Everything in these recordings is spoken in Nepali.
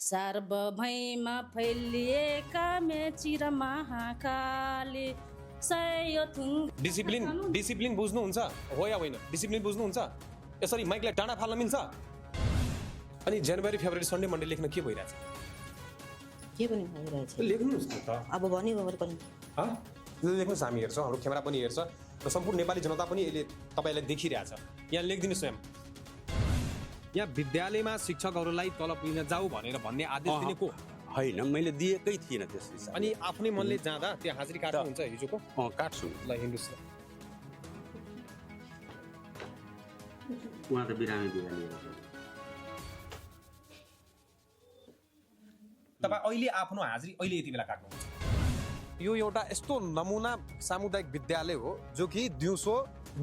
सार्वभौम फैलिएका मेची र महाकाली डिसिप्लिन बुझ्नुहुन्छ हो या होइन? डिसिप्लिन बुझ्नुहुन्छ? यसरी माइकलाई डाँडा फाल्न मिल्छ? अनि जनवरी फेब्रुअरी सन्डे मन्डे लेख्न के भइरहेछ? के पनि भइरहेछ? लेख्नुहोस् न त। अब भन्यो भने पनि लेख्नुहोस्, हामी हेर्छौँ, हाम्रो क्यामेरा पनि हेर्छ र सम्पूर्ण नेपाली जनता पनि यसले तपाईँलाई देखिरहेछ। यहाँ लेखिदिनुहोस् स्वयं। यहाँ विद्यालयमा शिक्षकहरूलाई तलब दिन जाऊ भनेर भन्ने आदेश दिने को? होइन, मैले दिएकै थिइनँ त्यस हिसाबले। अनि आफ्नै मनले जाँदा त्यहाँ हाजिरी काट्नुहुन्छ हिजोको? काट्छु। ल हिँड्नुहोस् न। उहाँ त बिरामी बिरामी तपाईँ अहिले आफ्नो हाजिरी अहिले यति बेला काट्नुहुन्छ? यो एउटा यस्तो नमुना सामुदायिक विद्यालय हो जो कि दिउँसो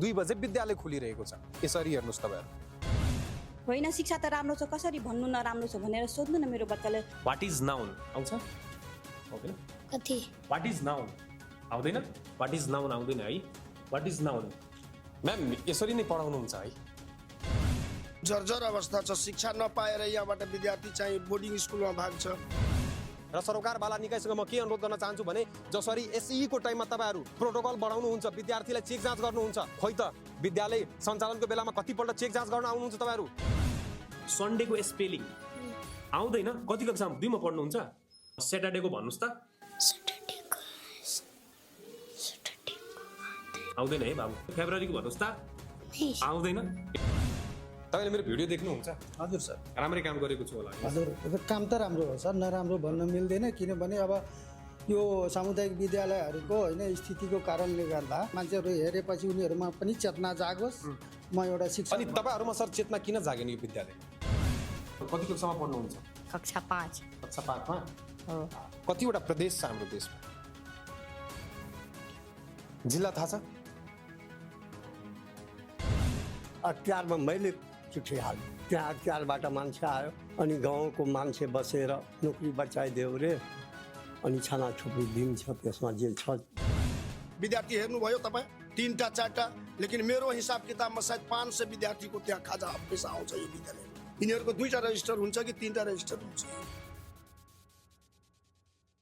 2 बजे विद्यालय खुलिरहेको छ। यसरी हेर्नुहोस् तपाईँहरू। होइन, शिक्षा त राम्रो छ, कसरी भन्नु नराम्रो छ भनेर सोध्नु न मेरो बच्चाले। वाट इज नाउन आउँछ? आउँदैन? कति? वाट इज नाउन आउँदैन? वाट इज नाउन आउँदैन है? What is noun? म्याम यसरी नै पढाउनुहुन्छ है? जर्जर अवस्था छ, शिक्षा नपाएर यहाँबाट विद्यार्थी चाहिँ बोर्डिङ स्कुलमा भाग्छ। र सरोकार बाला निकायसँग म के अनुरोध गर्न चाहन्छु भने जसरी एसई को टाइममा तपाईँहरू प्रोटोकल बढाउनुहुन्छ, विद्यार्थीलाई चेक जाँच गर्नुहुन्छ, खोइ त विद्यालय सञ्चालनको बेलामा कतिपल्ट चेक जाँच गर्न आउनुहुन्छ तपाईँहरू? सन्डेको स्पेलिङ आउँदैन? कति कक्षामा 2 मा पढ्नुहुन्छ? स्याटरडेको भन्नुहोस् त। आउँदैन है बाबु? फेब्रुअरीको भन्नुहोस् त। आउँदैन? तपाईँले मेरो भिडियो देख्नुहुन्छ? हजुर सर, राम्रै काम गरेको छु होला? हजुर, काम त राम्रो हो सर, नराम्रो भन्न मिल्दैन। किनभने अब यो सामुदायिक विद्यालयहरूको होइन स्थितिको कारणले गर्दा मान्छेहरू हेरेपछि उनीहरूमा पनि चेतना जागोस्। म एउटा शिक्षक। अनि तपाईँहरूमा सर चेतना किन जागेन? यो विद्यालय कति कक्षामा पढ्नुहुन्छ? कक्षा 5। कक्षा 5 मा? कतिवटा प्रदेश छ हाम्रो देशमा? जिल्ला थाहा छ? अख्तियारमा मैले चिठी हालेँ, त्यहाँ अख्तियारबाट मान्छे आयो अनि गाउँको मान्छे बसेर नोकरी बचाइदेऊ रे अनि छानाछुपी दिन्छ, त्यसमा जे छ। विद्यार्थी हेर्नुभयो तपाईँ 3टा 4टा, लेकिन मेरो हिसाब किताबमा सायद 500 विद्यार्थीको त्यहाँ खाजा पैसा आउँछ यो विद्यालयमा। यिनीहरूको 2टा रजिस्टर हुन्छ कि 3टा रजिस्टर हुन्छ?